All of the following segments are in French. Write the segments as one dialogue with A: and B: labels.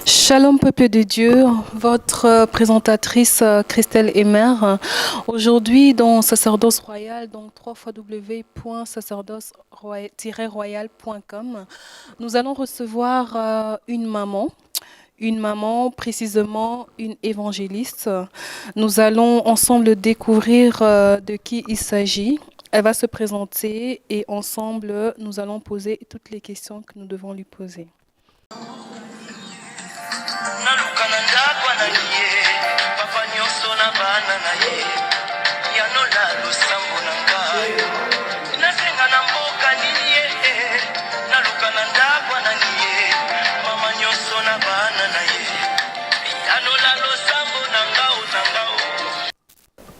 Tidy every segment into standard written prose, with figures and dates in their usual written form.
A: Shalom peuple de Dieu, votre présentatrice Christelle Emer. Aujourd'hui dans Sacerdoce Royal, donc www.sacerdoce-royal.com, nous allons recevoir une maman, précisément une évangéliste. Nous allons ensemble découvrir de qui il s'agit. Elle va se présenter et ensemble nous allons poser toutes les questions que nous devons lui poser.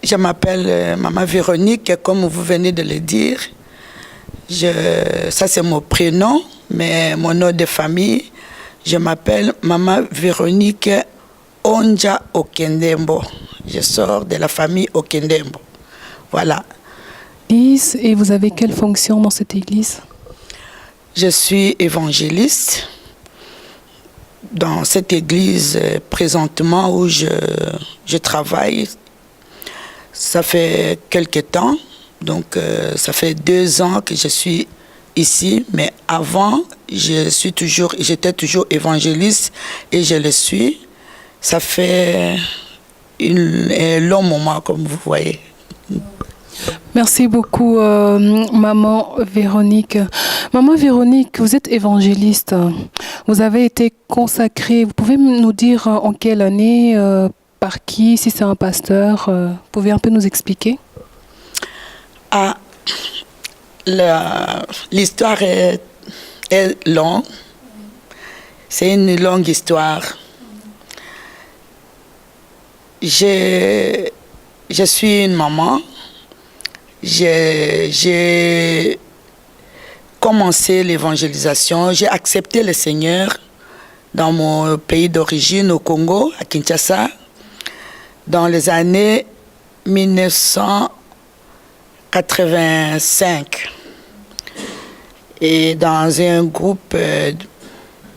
B: Je m'appelle Maman Véronique, comme vous venez de le dire. Ça, c'est mon prénom, mais mon nom de famille, je m'appelle Maman Véronique Onja Okendembo. Je sors de la famille Okendembo. Voilà.
A: Et vous avez quelle fonction dans cette église?
B: Je suis évangéliste dans cette église présentement où je travaille. Ça fait quelques temps, donc ça fait 2 ans que je suis ici, mais avant, j'étais toujours évangéliste et je le suis. Ça fait un long moment, comme vous voyez.
A: Merci beaucoup, Maman Véronique. Maman Véronique, vous êtes évangéliste. Vous avez été consacrée. Vous pouvez nous dire en quelle année, par qui, si c'est un pasteur, vous pouvez un peu nous expliquer?
B: L'histoire est longue. C'est une longue histoire. Je suis une maman. J'ai commencé l'évangélisation. J'ai accepté le Seigneur dans mon pays d'origine, au Congo, à Kinshasa, dans les années 1985. Et dans un groupe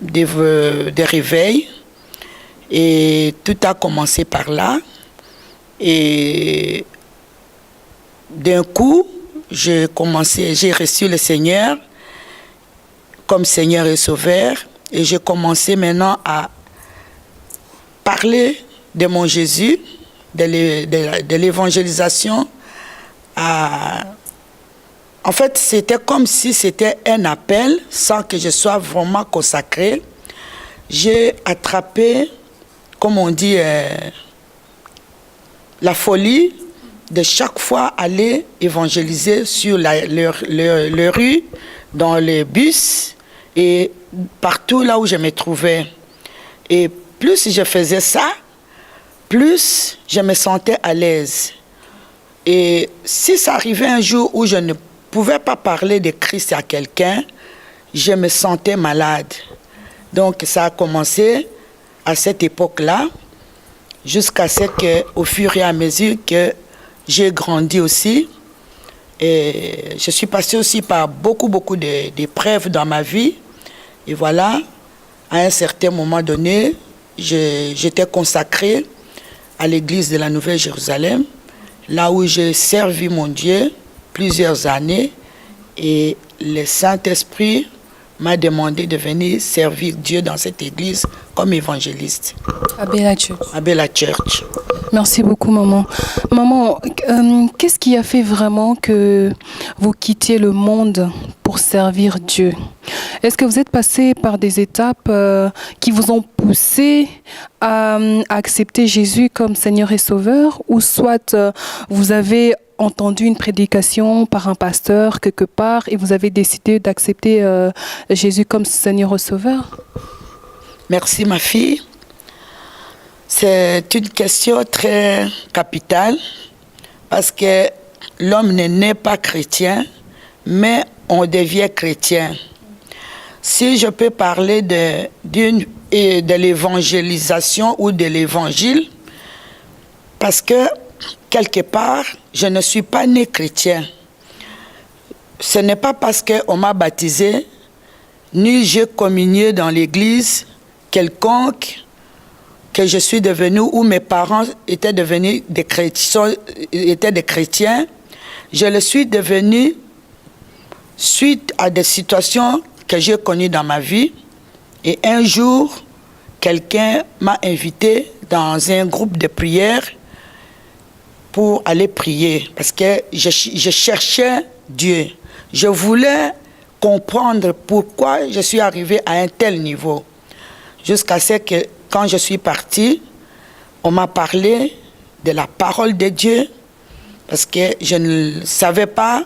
B: de réveil. Et tout a commencé par là. Et d'un coup, j'ai reçu le Seigneur comme Seigneur et Sauveur. Et j'ai commencé maintenant à parler de mon Jésus, de l'évangélisation. En fait, c'était comme si c'était un appel sans que je sois vraiment consacrée. J'ai attrapé, comme on dit, la folie de chaque fois aller évangéliser sur les rues, dans les bus et partout là où je me trouvais. Et plus je faisais ça, plus je me sentais à l'aise. Et si ça arrivait un jour où je ne pouvais pas parler de Christ à quelqu'un, je me sentais malade. Donc ça a commencé à cette époque-là, jusqu'à ce qu'au fur et à mesure que j'ai grandi aussi, et je suis passée aussi par beaucoup d'épreuves dans ma vie. Et voilà, à un certain moment donné, j'étais consacrée à l'église de la Nouvelle-Jérusalem, là où j'ai servi mon Dieu plusieurs années, et le Saint-Esprit m'a demandé de venir servir Dieu dans cette église comme évangéliste.
A: À Bella Church.
B: À Bella Church.
A: Merci beaucoup, maman. Maman, qu'est-ce qui a fait vraiment que vous quittiez le monde pour servir Dieu? Est-ce que vous êtes passé par des étapes qui vous ont poussé à accepter Jésus comme Seigneur et Sauveur, ou soit vous avez entendu une prédication par un pasteur quelque part et vous avez décidé d'accepter Jésus comme Seigneur et Sauveur?
B: Merci ma fille. C'est une question très capitale parce que l'homme n'est né pas chrétien, mais on devient chrétien. Si je peux parler de l'évangélisation ou de l'évangile, parce que quelque part, je ne suis pas né chrétien. Ce n'est pas parce qu'on m'a baptisé, ni j'ai communié dans l'église, quelconque que je suis devenu, ou mes parents étaient devenus des chrétiens, je le suis devenu suite à des situations que j'ai connues dans ma vie. Et un jour, quelqu'un m'a invité dans un groupe de prière pour aller prier, parce que je cherchais Dieu. Je voulais comprendre pourquoi je suis arrivé à un tel niveau. Jusqu'à ce que, quand je suis parti, on m'a parlé de la parole de Dieu, parce que je ne savais pas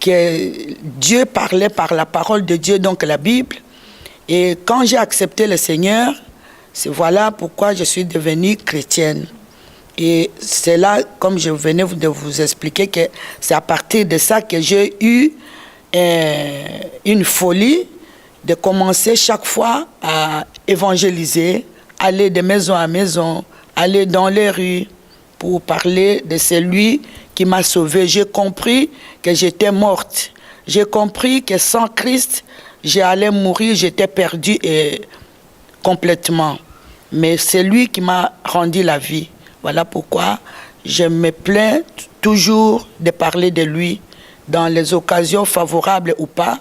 B: que Dieu parlait par la parole de Dieu, donc la Bible. Et quand j'ai accepté le Seigneur, c'est voilà pourquoi je suis devenue chrétienne. Et c'est là, comme je venais de vous expliquer, que c'est à partir de ça que j'ai eu une folie de commencer chaque fois à évangéliser, aller de maison à maison, aller dans les rues pour parler de celui qui m'a sauvée. J'ai compris que j'étais morte. J'ai compris que sans Christ, j'allais mourir, j'étais perdue complètement. Mais c'est lui qui m'a rendu la vie. Voilà pourquoi je me plains toujours de parler de lui. Dans les occasions favorables ou pas,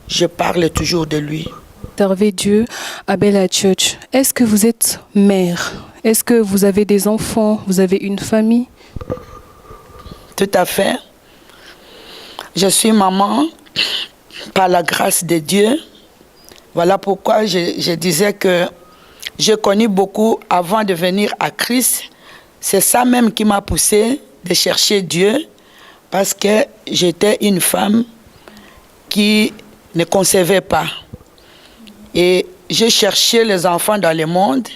B: je parle toujours de lui.
A: Servez Dieu à Bella Church. Est-ce que vous êtes mère? Est-ce que vous avez des enfants? Vous avez une famille?
B: Tout à fait. Je suis maman par la grâce de Dieu. Voilà pourquoi je disais que j'ai connu beaucoup avant de venir à Christ. C'est ça même qui m'a poussé de chercher Dieu, parce que j'étais une femme qui ne concevait pas. Et j'ai cherché les enfants dans le monde,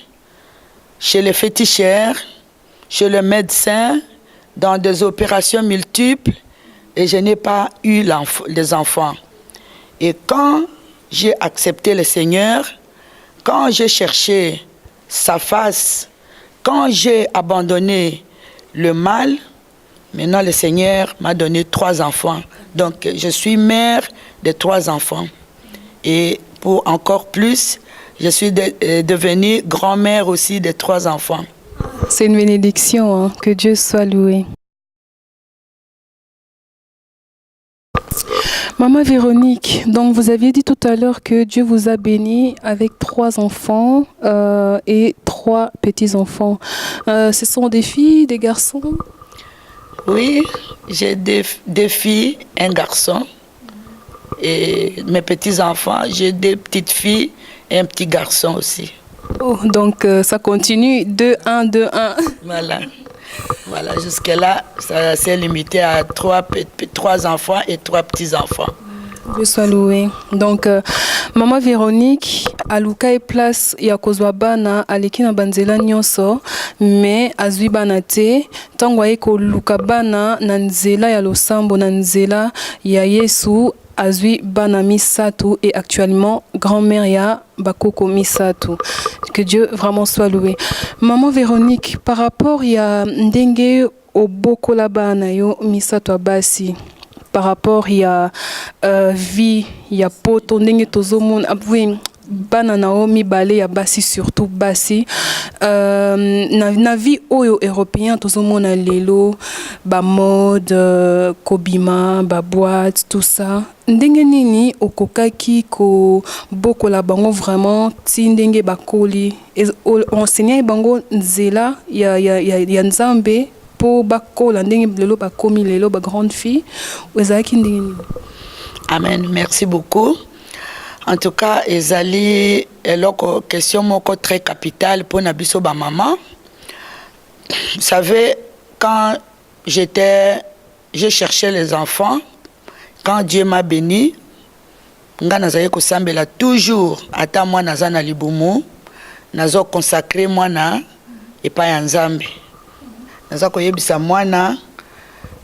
B: chez les féticheurs, chez le médecin, dans des opérations multiples, et je n'ai pas eu les enfants. Et quand j'ai accepté le Seigneur, quand j'ai cherché sa face, quand j'ai abandonné le mal, maintenant le Seigneur m'a donné 3 enfants. Donc je suis mère de 3 enfants. Et pour encore plus, je suis devenue grand-mère aussi de 3 enfants.
A: C'est une bénédiction, hein? Que Dieu soit loué. Maman Véronique, donc vous aviez dit tout à l'heure que Dieu vous a béni avec 3 enfants et 3 petits-enfants. Ce sont des filles, des garçons?
B: Oui, j'ai des filles, un garçon. Et mes petits-enfants, j'ai des petites filles et un petit garçon aussi.
A: Oh, donc ça continue, 2-1, 2-1.
B: Voilà, jusque-là, ça s'est limité à 3 enfants et 3 petits-enfants.
A: Dieu soit loué. Donc, Maman Véronique, aluka e place ya kozwa bana aleki na banzela nyonso, mais azwi bana te, tango aye koluka bana na nzela ya losambo, na nzela ya Yesu, azwi bana misato et actuellement grand-mère ya bakoko misato. Que Dieu vraiment soit loué. Maman Véronique, par rapport ya ndenge obokola bana yo misato abasi, par rapport ya vie ya poto ndenge tozomona abwe bana nao mibale ya basi, surtout basi na vie oyo européen tozomona lelo ba mode kobima ba boîte tout ça, ndenge nini okokaki ko bokola bango vraiment ti ndenge bakoli enseigner bango nzela ya nzambe po bakola ndenge lelo bakomi lelo ba grande fille ezalaki ndenge nini?
B: Amen, merci beaucoup. En tout cas, ezali eloko question moko très capitale pour nabiso ba maman. Vous savez, quand j'ai cherché les enfants, quand Dieu m'a béni, nga nazali kosambela toujours ata moi naza na libumu, nazo consacrer mwana epai ya Nzambe. Naza koyebisa mwana,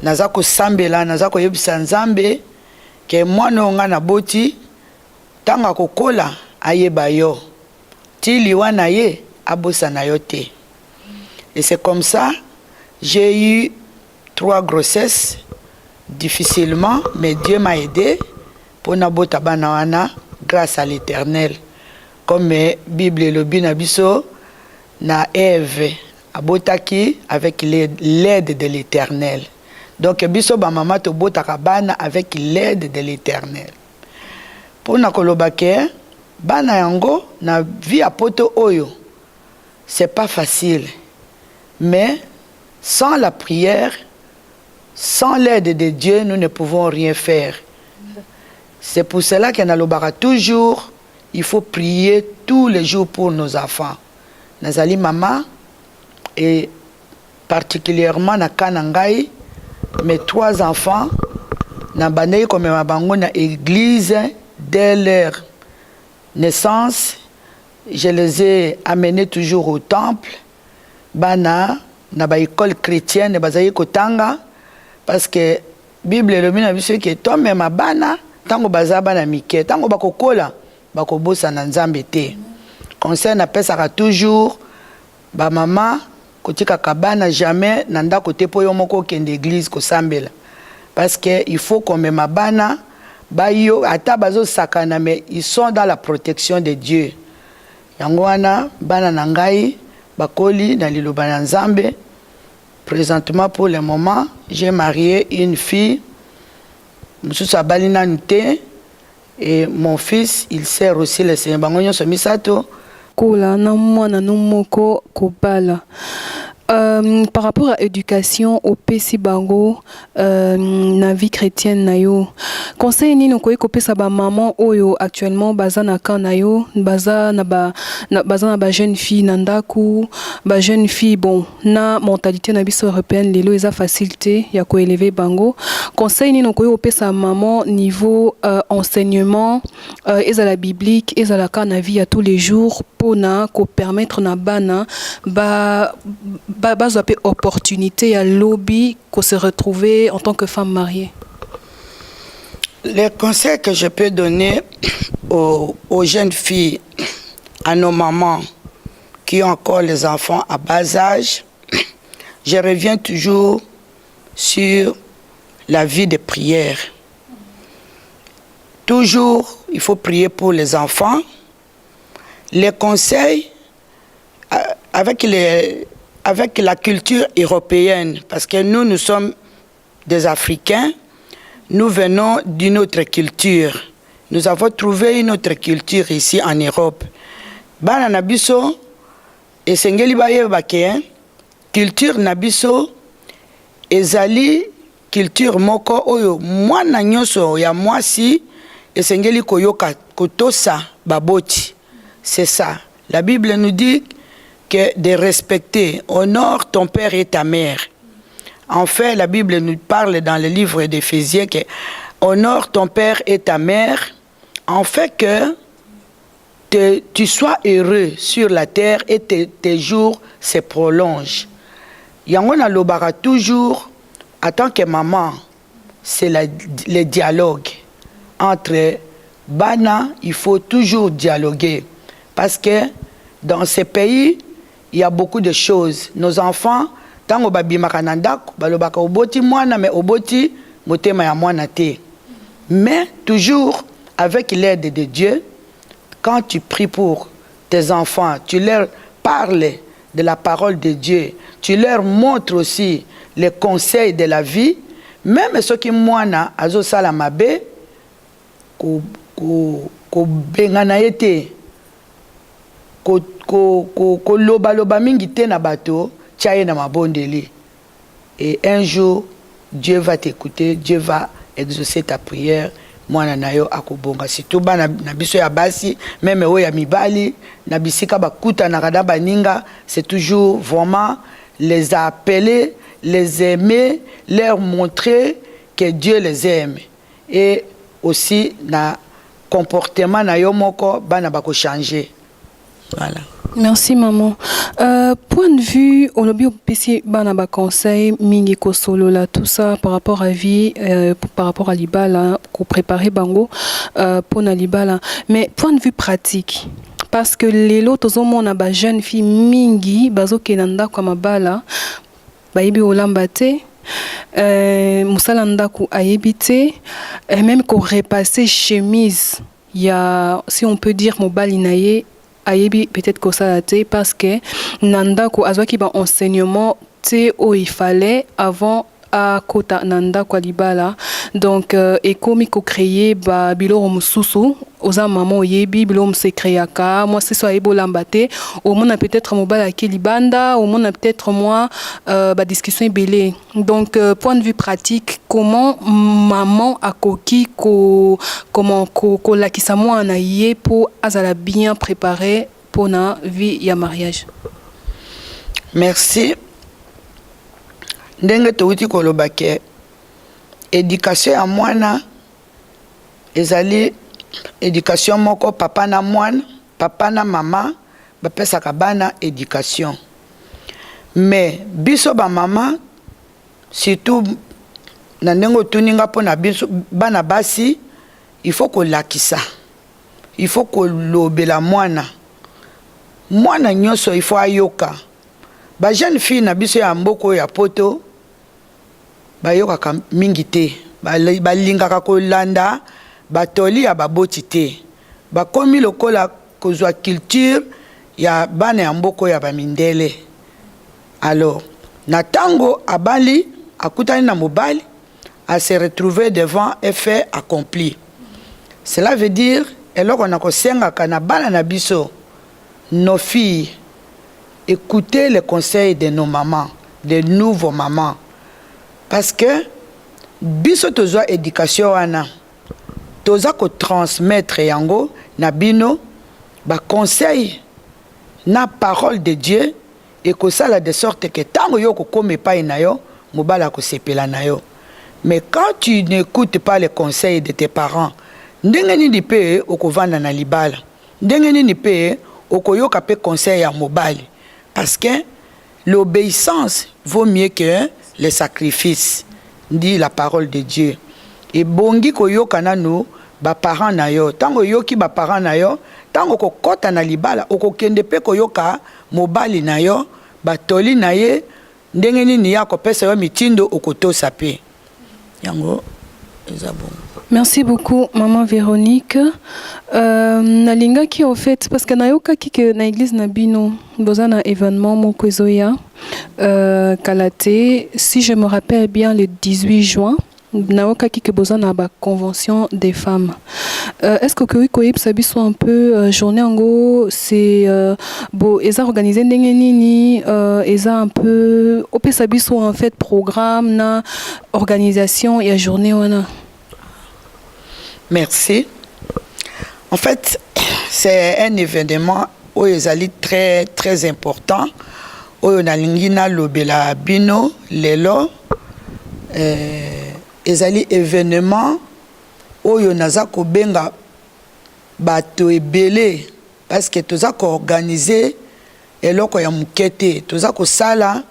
B: naza kosambela, naza koyebisa Nzambe ke mwana nga na boti tanga kokola ayeba yo ti liwa na ye abosa na yo te. Et c'est comme ça j'ai eu 3 grossesses difficilement, mais Dieu m'a aidé pour nabota bana wana grâce à l'Éternel. comme Bible elobi na biso na Ève abotaki avec l'aide de l'Éternel. Donc biso ba mama to botaka bana avec l'aide de l'Éternel. Pour na kolobake bana yango na vie a poto oyo, c'est pas facile. Mais sans la prière, sans l'aide de Dieu, nous ne pouvons rien faire. C'est pour cela que nalobaka toujours, il faut prier tous les jours pour nos enfants. Nazali mama et particulièrement na Kanangai, mes 3 enfants, na bandei comme ma bango na église dès leur naissance, je les ai amenés toujours au temple. Bana na ba école chrétienne bazali kotanga parce que Bible elobi na biso ke to mema bana tango baza bana mike tango bakokola bakobosa na Nzambe te. Conseil na pesaka toujours ba mama kotika kabana jamais na ndako te po yo moko kende église ko sambela parce que il faut qu'on mema bana ba yo ata bazo sakana mais ils sont dans la protection de Dieu. Yango wana bana na ngai bakoli na liloba na Nzambe. Présentement pour le moment j'ai marié une fille Moussousa Balina Nte et mon fils il sert aussi le Seigneur bango nyonso misato
A: kola na mwana numoko kobala. Par rapport à l'éducation au PC Bango, na vie chrétienne na yo, conseil ni no koyi kopesa ba maman oyo actuellement baza na kan na yo, baza na ba jeune fille nandaku, ba jeune fille bon na mentalité na biso européenne lelo eza facilité ya ko élever bango. Conseil ni no koyi kopesa maman niveau enseignement ezala biblique, ezala kan na vie à tous les jours pour na ko permettre na bana ba opportunité à lobby qu'on se retrouver en tant que femme mariée.
B: Les conseils que je peux donner aux jeunes filles, à nos mamans qui ont encore les enfants à bas âge, je reviens toujours sur la vie de prière. Toujours, il faut prier pour les enfants. Les conseils avec la culture européenne, parce que nous sommes des Africains, nous venons d'une autre culture. Nous avons trouvé une autre culture ici en Europe. Bana nabiso, et sengeli baye bake, culture nabiso, ezali culture moko oyo, mwana nyoso ya mwasi, et sengeli koyoka kotosa baboti. C'est ça. La Bible nous dit que de respecter, honore ton père et ta mère. En fait, la Bible nous parle dans le livre d'Éphésiens que honore ton père et ta mère, en fait que tu sois heureux sur la terre et tes jours se prolongent. Yangona lobara toujours, en tant que maman, c'est le dialogue. Entre bana, il faut toujours dialoguer. Parce que dans ces pays, il y a beaucoup de choses. Nos enfants, tango babimaka na ndako, balobaka oboti mwana mais oboti motema ya mwana te. Mais toujours avec l'aide de Dieu, quand tu pries pour tes enfants, tu leur parles de la parole de Dieu, tu leur montres aussi les conseils de la vie, même ceux qui mwana azo sala mabe ko bengana yete ko loba mingi te na bato tchaye na mabondeli. Et un jour Dieu va t'écouter, Dieu va exaucer ta prière. Mwana na yo akobonga surtout bana na biso ya basi même oyo ya mibali na bisika bakuta na kada baninga, c'est toujours vraiment les appeler, les aimer, leur montrer que Dieu les aime. Et aussi na comportement na yo moko bana bako changer. Voilà.
A: Merci maman. Point de vue, on a bien PC banaba conseil mingi ko solo là tout ça par rapport à vie, par rapport à l'ibala, qu'on préparer bango pour na libala. Mais point de vue pratique, parce que les autres hommes na ba jeune fille mingi bazo kenanda kwa bala, baibi olambate. Musala ndaku ayebite, même qu'on repasser chemise, il y a, si on peut dire, mobile inaye ayebi peut-être kosala te parce que nandako azwaki ba enseignement te o il fallait avant à kota nanda kwa libala donc ekomi ko créer ba biloro mususu oza maman oyebi biloro mse créaka moi c'est soit ebolamba te au monde peut-être mobala ki libanda au monde peut-être moi ba discussion belé donc point de vue pratique comment maman akoki comment ko lakisa moi na ye pour azala bien préparé pour na vie ya mariage.
B: Merci. Ndenge touti koloba ke éducation ya mwana ezali éducation moko papa na mwana papa na mama bapesaka bana éducation mais biso ba mama surtout na ndenge otuninga mpona biso bana basi il faut kolakisa il faut kolobela mwana nyonso il faut ayoka ba jeune fille na biso ya mboko ya poto bayokaka mingi te balingaka kolanda batoli ya baboti te bakomi lokola kozwa culture ya bana ya mboko ya bamindele. Alors na tango abali akutani na mobali a se retrouver devant un fait accompli. Cela veut dire eloko na kosengaka na bana na biso nos filles écoutez les conseils de nos mamans, de nouveaux mamans. Parce que biso tozo éducation wana toza ko transmettre yango na bino ba conseil na parole de Dieu et que ça la de sorte que tango yo ko kome pa na yo mobala ko sepela na yo. Mais quand tu n'écoutes pas les conseils de tes parents, ndenge nini pe okovanda na libala, ndenge nini pe okoyoka pe conseil ya mobali. Parce que l'obéissance vaut mieux que le sacrifice, dit la parole de Dieu. Et bongi koyoka nanu ba parents na yo, tango yoki ba parents na yo, tango ko kota na libala, oko kende pe koyoka mobali na yo, ba toli na ye, ndenge nini ya ko pesa yo mitindo okoto sape. Yango ezabon.
A: Merci beaucoup, maman Véronique. Nalinga qui en fait, parce que nayoka qui que na église nabino, dans un événement mokozoya, Kalate, si je me rappelle bien, le 18 juin, nayoka qui que besoin na ba convention des femmes. Est-ce que koyi sabi soit un peu journée en go, c'est bon, eza organisé ndenge nini, eza un peu, opé sabi soit en fait programme na organisation et journée wana.
B: Merci. En fait, c'est un événement où ils allaient très très important. Où on a l'ingina lobela bino lelo. Ils allaient événement où on a zako benga bato ebele parce que tous zako organisé et loko ya mukete tous zako sala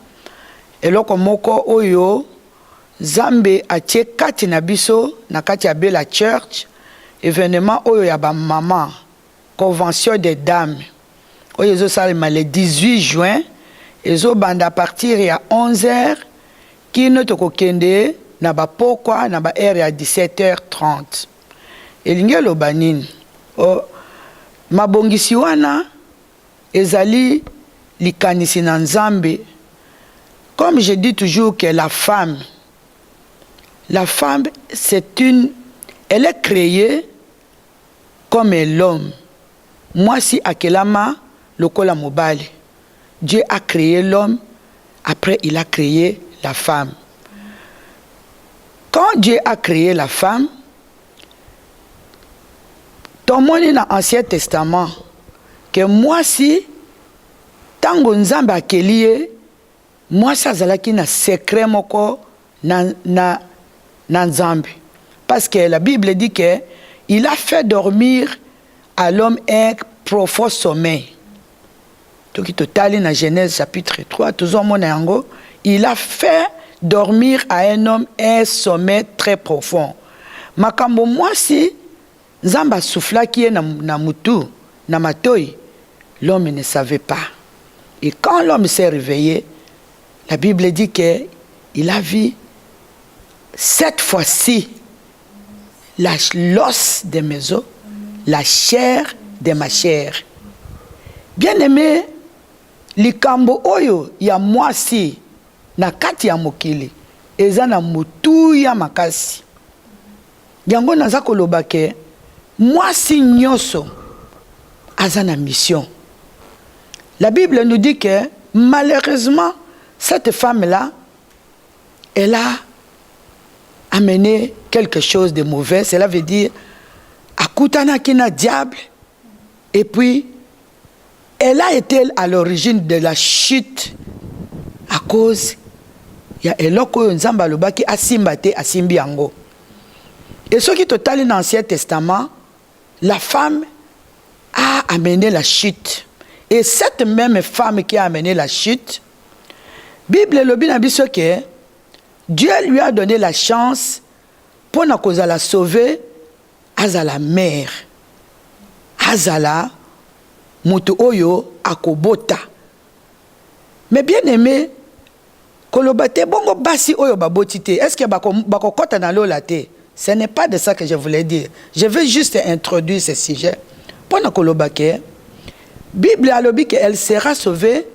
B: et loko moko oyo Zambe atie kati na biso na kati ya Bella Church événement oyo ya ba maman convention des dames oyo zo salema le 18 juin ezo banda à partir ya 11h kino tokokende na ba pokwa na ba heure ya 17h30 elinge lobanini o mabongisi wana ezali likanisi na Nzambe. Comme je dis toujours que la femme, elle est créée comme l'homme. Moi, si Akelama, lokola mobali, Dieu a créé l'homme, après il a créé la femme. Quand Dieu a créé la femme, tout le monde dans l'Ancien Testament, que moi, si, tango Nzambe akelie, moi, ça zalaki na secret moko na Nzambe. Parce que la Bible dit que il a fait dormir à l'homme un profond sommeil. Tout qui total dans Genèse chapitre 3, tout le monde yango, il a fait dormir à un homme un sommeil très profond. Makambo moi si Nzamba souffla qui est na mutu, na matoi, l'homme ne savait pas. Et quand l'homme s'est réveillé, la Bible dit qu'il a vu 7 fois-ci l'os de mes os, la chair de ma chair. Bien aimé, likambo oyo ya mwasi na kati ya mokili eza na mutu ya makasi. Yango naza koloba ke mwasi nyonso aza na mission. La Bible nous dit que malheureusement cette femme-là, elle a amené quelque chose de mauvais. Cela veut dire akutana kina diable, et puis elle a été à l'origine de la chute à cause ya eloko oyo nzambe alobaki asimba te asimbi yango. Et ce qui total dans l'Ancien Testament, la femme a amené la chute. Et cette même femme qui a amené la chute, Bible lobi na biso ke Dieu lui a donné la chance pour na kozala sauver azala mère, azala mutu oyo akobota. Mais bien aimé, kolobate bongo basi oyo baboti te. Est-ce que bako kota na lola te? Ce n'est pas de ça que je voulais dire. Je veux juste introduire ce sujet. Pour na kolobake, Bible a lobi qu'elle sera sauvée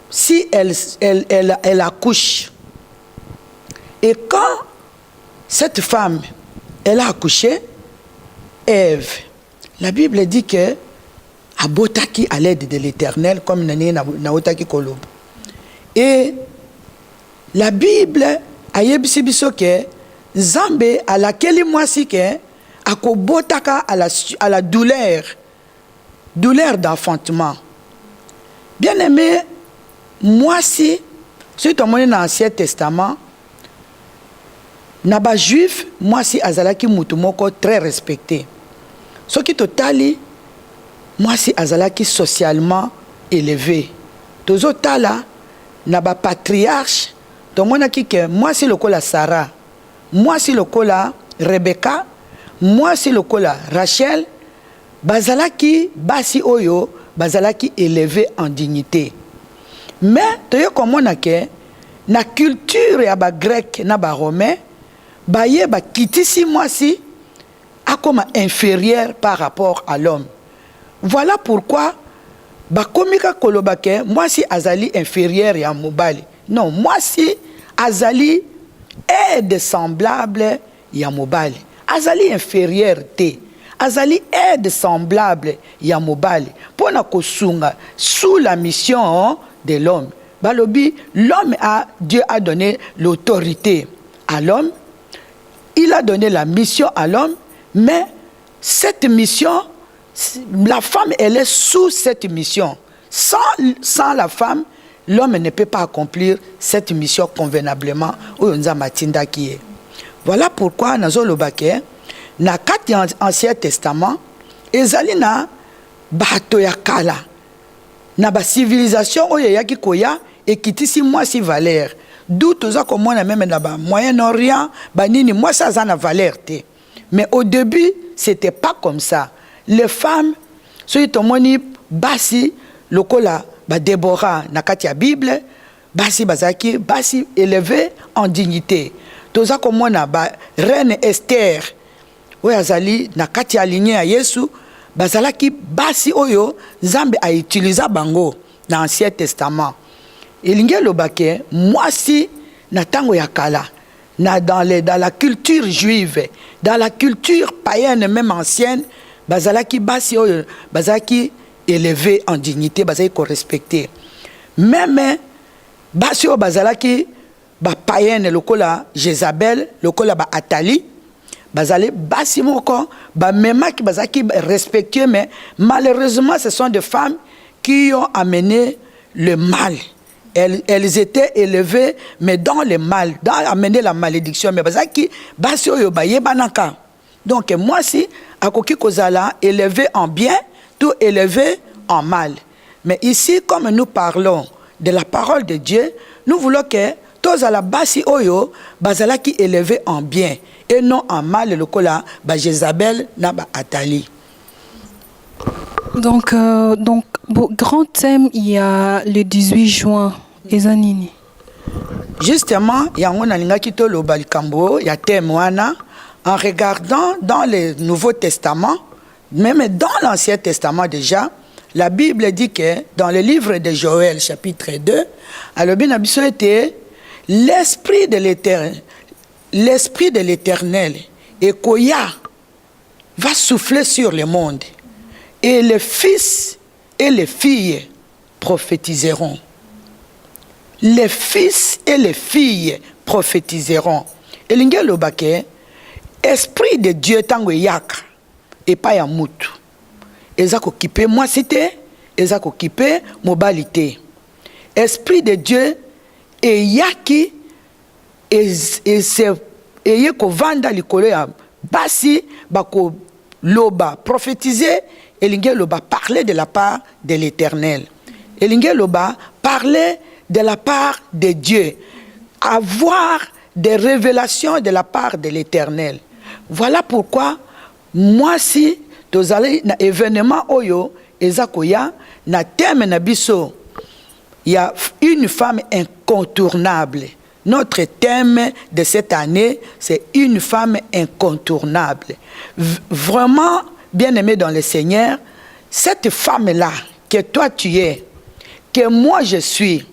B: si elle accouche. Et quand cette femme, elle a accouché, Ève, la Bible dit que abotaki à l'aide de l'Éternel comme nani naotaki koloba. Et la Bible a yebisi biso ke Nzambe à laquelle mwasi ke akobotaka à la douleur d'enfantement. Bien aimé, mwasi, si tu as dans l'Ancien Testament, naba juif, mwasi azalaki mutu moko très respecté. Ce qui totali, mwasi azalaki socialement élevé. Tozo tala, naba patriarche, to monaki ke mwasi lokola Sarah, mwasi lokola Rebecca, mwasi lokola Rachel, bazalaki basi oyo, bazalaki élevé en dignité. Mais toyo komona ke na culture ya ba grec na ba romain, baye ba kitisi mwasi akoma inférieur par rapport à l'homme. Voilà pourquoi bakomika kolobake mwasi azali inférieur ya mobali. Non, mwasi azali aide semblable ya mobali. Azali inférieur te. Azali aide semblable ya mobali. Pona kosunga sous la mission de l'homme. Balobi, Dieu a donné l'autorité à l'homme. Il a donné la mission à l'homme, mais cette mission, la femme, elle est sous cette mission. Sans la femme, l'homme ne peut pas accomplir cette mission convenablement. Voilà pourquoi, dans na kati Ancien Testament, ezali na bato ya kala, na ba civilisation oyo yaki koya ekitisi mwasi valeur. D'où toza komona même na ba Moyen-Orient, ba nini mwasi aza na valeur te. Mais au début, c'était pas comme ça. Les femmes, soki tomoni basi lokola ba Déborah na kati ya Bible, basi bazaki basi élevé en dignité. Toza komona ba reine Esther oyo azali na kati ya lignée ya Yesu, bazalaki basi oyo Nzambe a utilisé bango na Ancien Testament. Elingi lobake mwasi na tango ya kala, dans la culture juive, dans la culture païenne même ancienne, bazalaki basi oyo bazalaki élevé en dignité, bazalaki ko respecté. Même basi oyo bazalaki ba païenne lokola Jézabel, lokola ba Athalie, bazali basi moko ba mema ki bazaki respectueux, mais malheureusement ce sont des femmes qui ont amené le mal. Elles étaient élevées mais dans le mal, dans amener la malédiction, mais bazaki basi oyo ba yebanaka. Donc moi si akoki kozala élevé en bien, tout élevé en mal. Mais ici comme nous parlons de la parole de Dieu, nous voulons que tous à la basi oyo bazalaki élevé en bien et non en mal, le kola ba Jézabel na ba Athalie.
A: Donc grand thème, il y a le 18 juin ezanini.
B: Justement, yango na lingaki to lo balikambo ya thème wana en regardant dans le Nouveau Testament, même dans l'Ancien Testament déjà, La Bible dit que dans le livre de Joël, chapitre 2, alobi na biso ete l'esprit de l'Éternel et Koya va souffler sur le monde. Et les fils et les filles prophétiseront. Les fils et les filles prophétiseront. Et l'ingelo bake, esprit de Dieu tango yaka et pas ya mutu. Ezako kipe moi cité, ezako kipe mobalité. Esprit de Dieu et yaki et yeko vanda likolo ya basi bako loba prophétiser et l'ingelo ba parler de la part de l'Éternel. Et l'ingelo ba parler de la part de Dieu, avoir des révélations de la part de l'Éternel. Voilà pourquoi moi si tozali na événement oyo ezakoya na thème na biso, il y a une femme incontournable. Notre thème de cette année, c'est une femme incontournable. Vraiment bien aimée dans le Seigneur, cette femme-là que toi tu es, que moi je suis,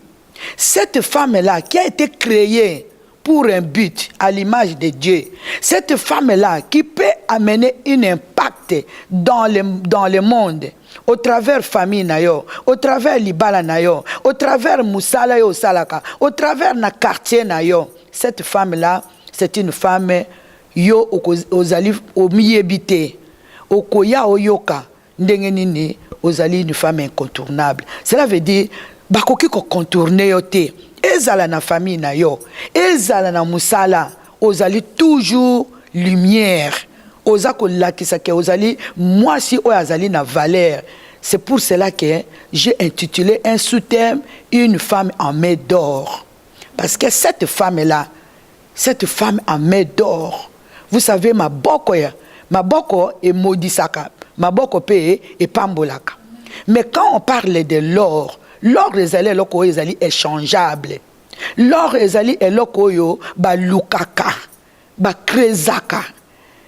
B: cette femme-là qui a été créée pour un but à l'image de Dieu, cette femme-là qui peut amener un impact dans le monde, au travers famille nayo, au travers libala nayo, au travers musala yo salaka, au travers na quartier nayo, cette femme-là, c'est une femme yo ozali omiyebite, okoya oyoka, ndenge nini ozali une femme incontournable. Cela veut dire bakoki ko contourner yo te. Ezala na famille na yo, ezala na musala, ozali toujours lumière. Ozako lakisa ke ozali moi si ozali na valeur. C'est pour cela que j'ai intitulé un sous-thème une femme en main d'or. Parce que cette femme-là, cette femme en main d'or, vous savez maboko est maudisaka, maboko pe est pambolaka. Mais quand on parle de l'or, l'or ezali eloko oyo ezali échangeable. L'or ezali eloko oyo ba lukaka, ba krezaka,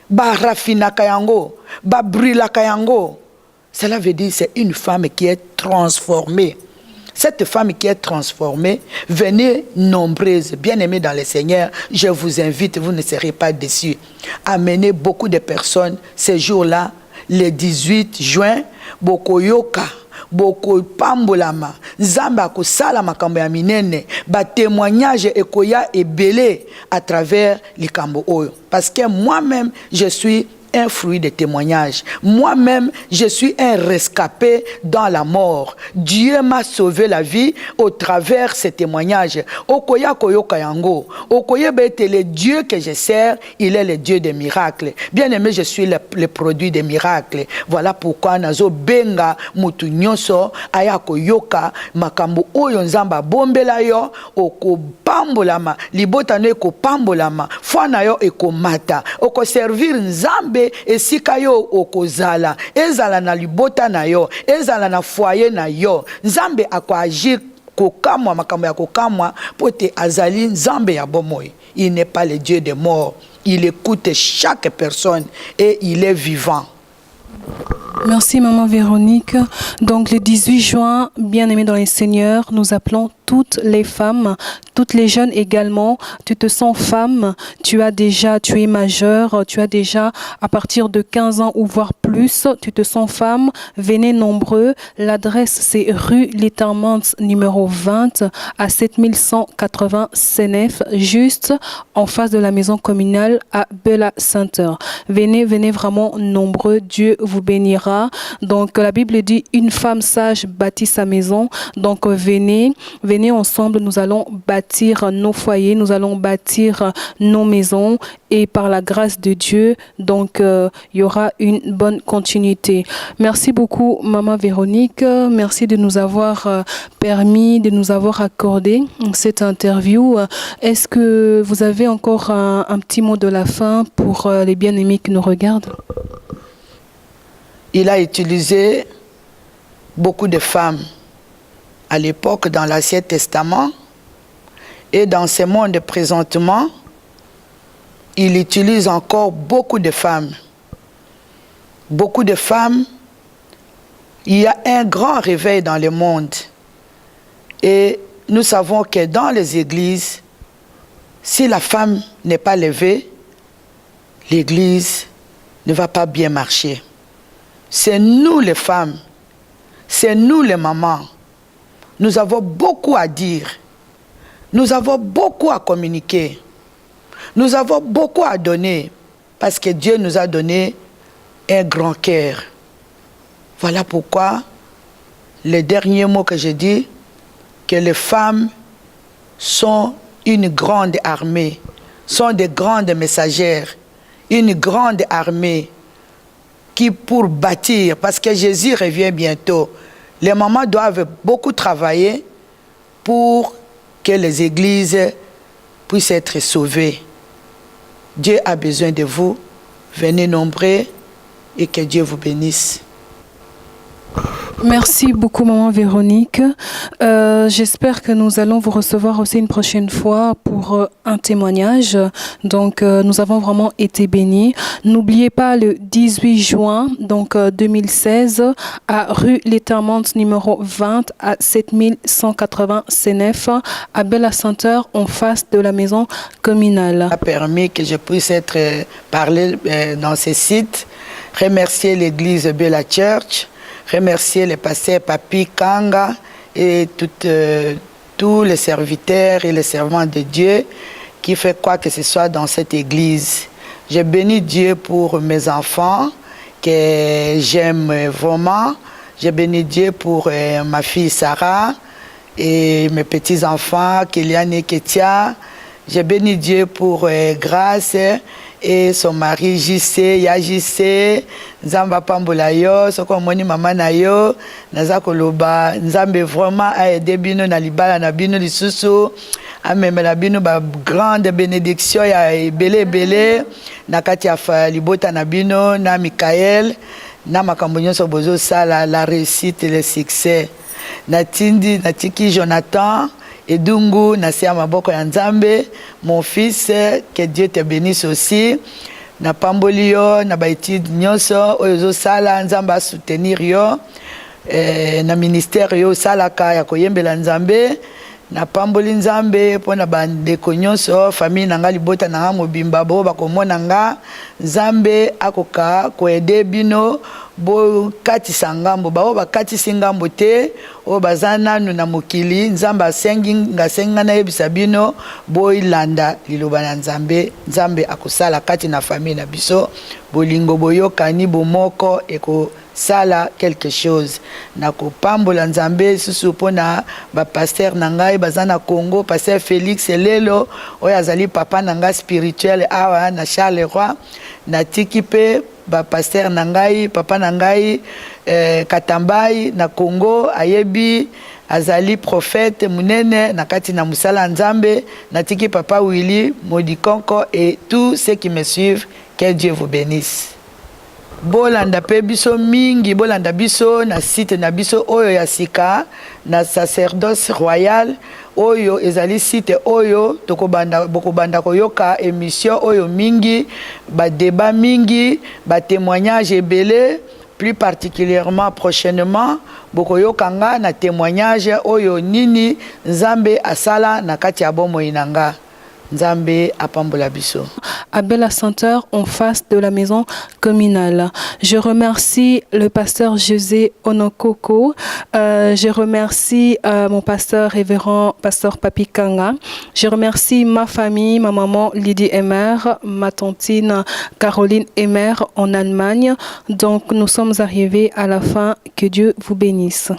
B: ba rafinaka yango, ba brilaka yango. Cela veut dire c'est une femme qui est transformée. Cette femme qui est transformée, venez nombreuses, bien-aimées dans le Seigneur, je vous invite, vous ne serez pas déçus. Amenez beaucoup de personnes ce jour-là, le 18 juin, bokoyoka. Boko pambolama nzamba kosala makambo ya minene ba témoignage ekoya ebele à travers likambo oyo, parce que moi-même je suis un fruit de témoignage. Moi-même, je suis un rescapé dans la mort. Dieu m'a sauvé la vie au travers ces témoignages. Okoya koyoka yango. Okoye bete le Dieu que je sers, il est le Dieu des miracles. Bien aimé, je suis le produit des miracles. Voilà pourquoi nazo benga mutu nyonso aya koyoka makambo oyo nzamba bombela yo oko pambolama libota no eko pambolama fwana yo eko mata oko servir nzambe esika yo okozala ezala na libota na yo ezala na foyer na yo nzambe akoagir kokamwa makambo ya kokamwa pote azali nzambe ya bomoi. Il n'est pas le Dieu des morts, il écoute chaque personne et il est vivant.
A: Merci Maman Véronique. Donc le 18 juin, bien-aimés dans les Seigneurs, nous appelons toutes les femmes, toutes les jeunes également. Tu te sens femme, tu es majeure, tu as déjà à partir de 15 ans ou voire plus, tu te sens femme, venez nombreux. L'adresse c'est rue Littermans numéro 20 à 7180 Senef, juste en face de la maison communale à Bella Center. Venez vraiment nombreux, Dieu vous bénira. Donc la Bible dit une femme sage bâtit sa maison. Donc venez ensemble, nous allons bâtir nos foyers, nous allons bâtir nos maisons et par la grâce de Dieu, donc il y aura une bonne continuité. Merci beaucoup Maman Véronique, merci de nous avoir permis, de nous avoir accordé cette interview. Est-ce que vous avez encore un petit mot de la fin pour les bien-aimés qui nous regardent?
B: Il a utilisé beaucoup de femmes à l'époque dans l'Ancien Testament et dans ce monde présentement, il utilise encore beaucoup de femmes. Beaucoup de femmes Il y a un grand réveil dans le monde. Et nous savons que dans les églises, si la femme n'est pas levée, l'église ne va pas bien marcher. C'est nous les femmes, c'est nous les mamans. Nous avons beaucoup à dire. Nous avons beaucoup à communiquer. Nous avons beaucoup à donner parce que Dieu nous a donné un grand cœur. Voilà pourquoi le dernier mot que je dis, que les femmes sont une grande armée, sont des grandes messagères, une grande armée qui pour bâtir, parce que Jésus revient bientôt, les mamans doivent beaucoup travailler pour que les églises puissent être sauvées. Dieu a besoin de vous. Venez nombreux et que Dieu vous bénisse.
A: Merci beaucoup, maman Véronique. J'espère que nous allons vous recevoir aussi une prochaine fois pour un témoignage. Donc, nous avons vraiment été bénis. N'oubliez pas le 18 juin 2016 à rue Lettermans numéro 20 à 7180 C9 à Bella Center en face de la maison communale.
B: A permis que je puisse être parlé dans ces sites. Remercier l'église Bella Church. Remercier le pasteur Papi Kanga et tous les serviteurs et les servants de Dieu qui font quoi que ce soit dans cette église. Je bénis Dieu pour mes enfants que j'aime vraiment. Je bénis Dieu pour ma fille Sarah et mes petits-enfants Kéliane et Ketia. Je bénis Dieu pour Grâce et son mari JC, ya JC, Nzamba Pambola yo, soko moni mama na yo, naza koloba, Nzambe vraiment a aidé bino na libala na bino lisusu, ameme na bino ba grande bénédiction ya ebele na kati ya libota na bino na Mikael, na makambo nyonso bozo sala la réussite et le succès. Natiki Jonathan Edungu, Nasia Maboko ya Nzambe, mon fils, que Dieu te bénisse aussi. Na pamboli yo, na baiti nyonso, oyo sala Nzamba soutenir yo, na ministère yo salaka ya koyembela Nzambe, na pamboli Nzambe, po na bandeko nyonso, famille nanga libota nanga mobimba bo bakomona nga, Nzambe akoka koede bino, bo katisa ngambo bao bakatisi ngambo te o bazana na mokili Nzamba ngasenga na yebisa bino bo ilanda liloba na Nzambe akosala kati na famille na biso bolingo boyokani bomoko eko sala quelque chose na kopambola Nzambe susu pona ba pasteur na ngai bazana Congo, pasteur Félix Lelo oyo azali papa na ngai spirituel awa na Charleroi na tikipe ba pasteur nangai papa nangai Katambai na Congo ayebi azali prophète munene na kati na musala Nzambe na tiki papa Willy Modikonko et tous ceux qui me suivent, que Dieu vous bénisse. Bolanda pe biso mingi bolanda biso na site na biso oyo ya sika na sacerdoce royal oyo ezali site oyo bokobanda koyoka émission oyo mingi ba débat mingi ba témoignage ebele plus particulièrement prochainement bokoyoka nga na témoignage oyo nini Nzambe asala na kati ya bomoi nanga. Nzambe apambola biso.
A: À Bella Center, en face de la maison communale. Je remercie le pasteur José Onokoko. Je remercie mon pasteur révérend, pasteur Papi Kanga. Je remercie ma famille, ma maman Lydie Emer, ma tantine Caroline Emer en Allemagne. Donc nous sommes arrivés à la fin. Que Dieu vous bénisse.